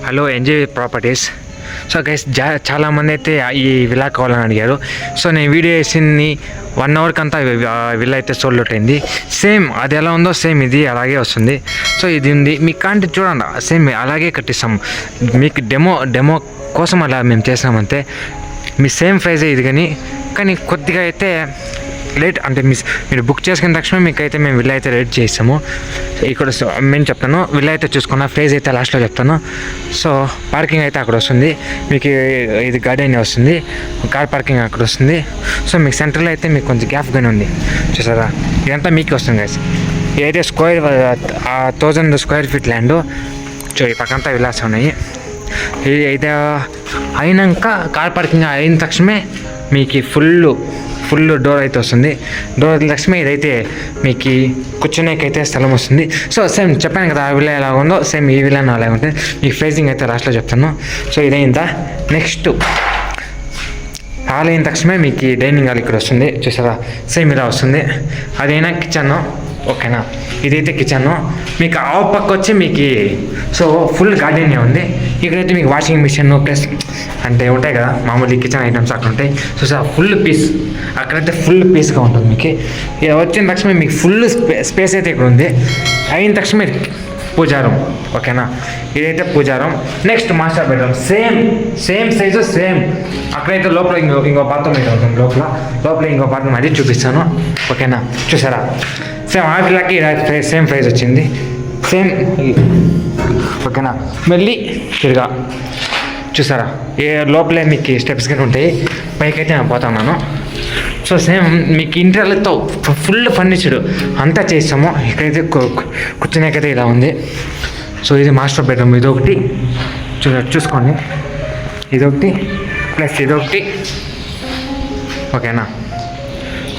Hello NJ properties. So guys చాలామంది అయితే ఈ విలా కావాలని అడిగారు. సో నేను వీడియో వేసింది 1 అవర్కి అంతా విలా అయితే సోల్డ్ అవుట్ అయింది. సేమ్ అది ఎలా ఉందో సేమ్ ఇది అలాగే వస్తుంది. సో ఇది ఉంది మీకు కాంటే చూడండి, సేమ్ అలాగే కట్టిస్తాము. మీకు డెమో కోసం అలా మేము చేసామంతే. మీ సేమ్ ప్రైజే ఇది కానీ కొద్దిగా అయితే లేట్ అంటే మీరు బుక్ చేసుకున్న తక్షణ మీకైతే మేము విల్లా అయితే రెడీ చేస్తాము. ఇక్కడ మేము చెప్తాను, విల్లా అయితే చూసుకున్నా, ప్రైజ్ అయితే లాస్ట్లో చెప్తాను. సో పార్కింగ్ అయితే అక్కడ వస్తుంది మీకు, ఇది గార్డెన్ వస్తుంది, కార్ పార్కింగ్ అక్కడ వస్తుంది. సో మీకు సెంటర్లో అయితే మీకు కొంచెం గ్యాప్గానే ఉంది చూసారా. ఇదంతా మీకు వస్తుంది గైస్. ఇదైతే 1000 స్క్వేర్ ఫీట్ ల్యాండ్. సో ఈ పక్కంతా విల్లాస్ ఉన్నాయి. ఇది అయితే అయినాక కార్ పార్కింగ్ అయిన తక్షణమే మీకు ఫుల్ డోర్ అయితే వస్తుంది. డోర్ తక్షణమే ఇదైతే మీకు కూర్చునేకైతే స్థలం వస్తుంది. సో సేమ్ చెప్పాను కదా, ఆ విల్లా ఎలా ఉందో సేమ్ ఈ విల్లా అలాగే ఉంటుంది. మీకు ప్రైజింగ్ అయితే లాస్ట్లో చెప్తాను. సో ఇదైందా, నెక్స్ట్ హాల్ అయిన తక్షణమే మీకు డైనింగ్ హాల్ ఇక్కడ వస్తుంది చూసారా. సేమ్ ఇలా వస్తుంది. అదైనా కిచెన్, ఓకేనా. ఇదైతే కిచెన్. మీకు ఆ పక్క వచ్చి మీకు సో ఫుల్ గార్డెన్ ఉంది. ఇక్కడైతే మీకు వాషింగ్ మిషన్ ప్లస్ అంటే ఉంటాయి కదా మామూలు కిచెన్ ఐటమ్స్ అక్కడ ఉంటాయి. సో సార్ ఫుల్ పీస్ అక్కడైతే ఫుల్ పీస్గా ఉంటుంది. మీకు వచ్చిన తక్షణమే మీకు ఫుల్ స్పేస్ అయితే ఇక్కడ ఉంది. అయిన తక్షణమే పూజారం, ఓకేనా. ఇదైతే పూజారం. Next master bedroom, same size same. అక్కడైతే లోపల ఇంకో బాత్రూమ్ అయితే ఉంటుంది. లోపల ఇంకో బాత్రూమ్ అది చూపిస్తాను, ఓకేనా. చూసారా సేమ్ ఆ పిల్లకి సేమ్ ప్రైస్ వచ్చింది, సేమ్, ఓకేనా. మళ్ళీ తిరగా చూసారా, ఏ లోపలే మీకు స్టెప్స్ కింద ఉంటాయి. పైకి అయితే నేను పోతున్నాను. సో సేమ్ మీకు ఇంటర్లతో ఫుల్ ఫర్నిచర్డ్ అంతా చేస్తాము. ఇక్కడైతే కూర్చునేకైతే ఇలా ఉంది. సో ఇది మాస్టర్ బెడ్రూమ్. ఇదొకటి చూసుకోండి, ఇదొకటి ప్లస్ ఇదొకటి, ఓకేనా.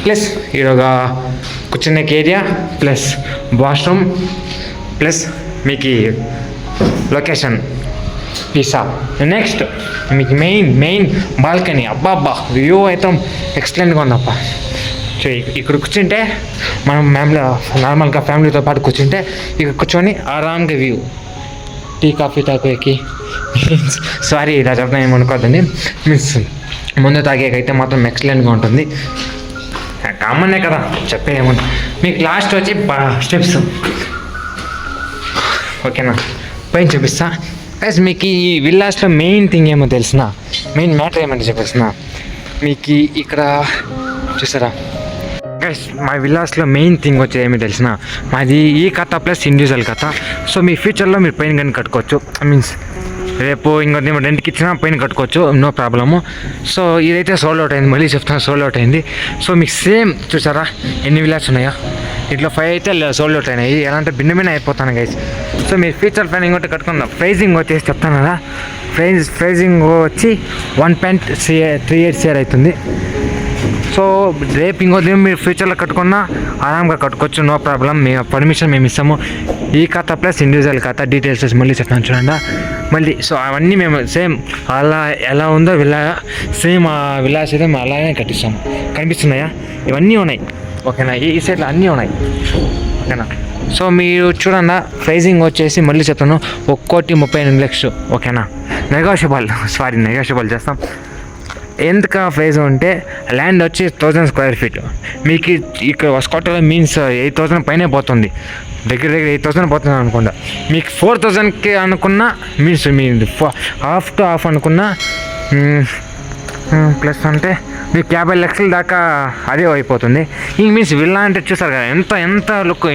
ప్లస్ ఇదొక కూర్చునేకి ఏరియా ప్లస్ వాష్రూమ్ ప్లస్ మీకు లొకేషన్ పిజ్జా. నెక్స్ట్ మీకు మెయిన్ బాల్కనీ. అబ్బా వ్యూ అయితే ఎక్సలెంట్గా ఉందప్ప. సో ఇక్కడ కూర్చుంటే మనం నార్మల్గా ఫ్యామిలీతో పాటు కూర్చుంటే ఇక్కడ కూర్చొని ఆరాంగా వ్యూ, టీ కాఫీ తాగేకి సారీ ఇలా చెప్తాను ఏమనుకోద్దండి, మీన్స్ ముందు తాగేకైతే మాత్రం ఎక్సలెంట్గా ఉంటుంది. కామనే కదా చెప్పేయమని. మీకు లాస్ట్ వచ్చి స్టెప్స్, ఓకేనా. పైన చూపిస్తా గైస్. మీకు ఈ విల్లాస్లో మెయిన్ థింగ్ ఏమో తెలిసిన, మెయిన్ మ్యాటర్ ఏమంటే చెప్పేసిన మీకు ఇక్కడ చూసారా గైస్. మా విల్లాస్లో మెయిన్ థింగ్ వచ్చి ఏమి తెలిసిన, మాది ఈ కథ ప్లస్ ఇండివిజువల్ కథ. సో మీ ఫ్యూచర్లో మీరు పైన కానీ కట్టుకోవచ్చు, మీన్స్ రేపు ఇంకొంత రెంట్కి ఇచ్చినా పైన కట్టుకోవచ్చు, నో ప్రాబ్లము. సో ఇదైతే సోల్డ్ అవుట్ అయింది, మళ్ళీ చెప్తాను సోల్డ్ అవుట్ అయింది. సో మీకు సేమ్ చూసారా ఎన్ని విల్లాస్ ఉన్నాయో, ఇట్లా 5 అయితే సోల్డ్ అవుట్ అయినాయి. ఎలా అంటే భిన్న అయిపోతాను గైస్. సో మీరు ఫ్యూచర్ ప్లాన్ ఇంకోటి కట్టుకుందాం. ప్రైజింగ్ వచ్చేసి చెప్తాను కదా, ప్రైజింగ్ వచ్చి 1.38 CR అవుతుంది. సో రేపు ఇంకొద్ది మీరు ఫ్యూచర్లో కట్టుకున్నా ఆరాంగా కట్టుకోవచ్చు, నో ప్రాబ్లం. మీ పర్మిషన్ మేము ఇస్తాము. ఈ ఖాతా ప్లస్ ఇండివిజువల్ ఖాతా డీటెయిల్స్ మళ్ళీ చెప్తాను చూడండి మళ్ళీ. సో అవన్నీ మేము సేమ్ అలా ఎలా ఉందో విల్లా సేమ్ ఆ విల్లాస్ అయితే మేము అలాగే కట్టిస్తాము. కనిపిస్తున్నాయా, ఇవన్నీ ఉన్నాయి, ఓకేనా. ఈ సైడ్లో అన్నీ ఉన్నాయి, ఓకేనా. సో మీరు చూడండి ప్రైజింగ్ వచ్చేసి మళ్ళీ చెప్తాను 1,38 లక్షలు, ఓకేనా. నెగోషియబుల్ చేస్తాం. ఎందుకు ప్రైజ్ అంటే ల్యాండ్ వచ్చి 1000 స్క్వేర్ ఫీట్. మీకు ఇక్కడ వస్కోటలో మీన్స్ 8,000 పైనే పోతుంది, దగ్గర 8,000 పోతుంది అనుకుంటా. మీకు 4,000కి అనుకున్నా means me half to half అనుకున్నా ప్లస్ అంటే మీకు 50 లక్షల దాకా అదే అయిపోతుంది. ఇంక మీన్స్ విల్లా అంటే చూసారు కదా ఎంత లుక్.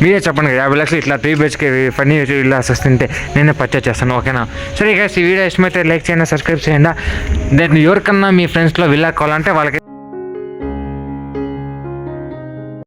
మీరే చెప్పండి కదా 50 లక్షలు ఇట్లా 3 BHK ఫర్నిచర్ విల్లాస్ వస్తుంటే నేనే పర్చేస్ చేస్తాను, ఓకేనా. సరే గైస్, ఈ వీడియో ఇష్టమైతే లైక్ చేయండి, సబ్స్క్రైబ్ చేయండి. దెన్ ఎవరికన్నా మీ ఫ్రెండ్స్లో విల్లా కావాలంటే వాళ్ళకి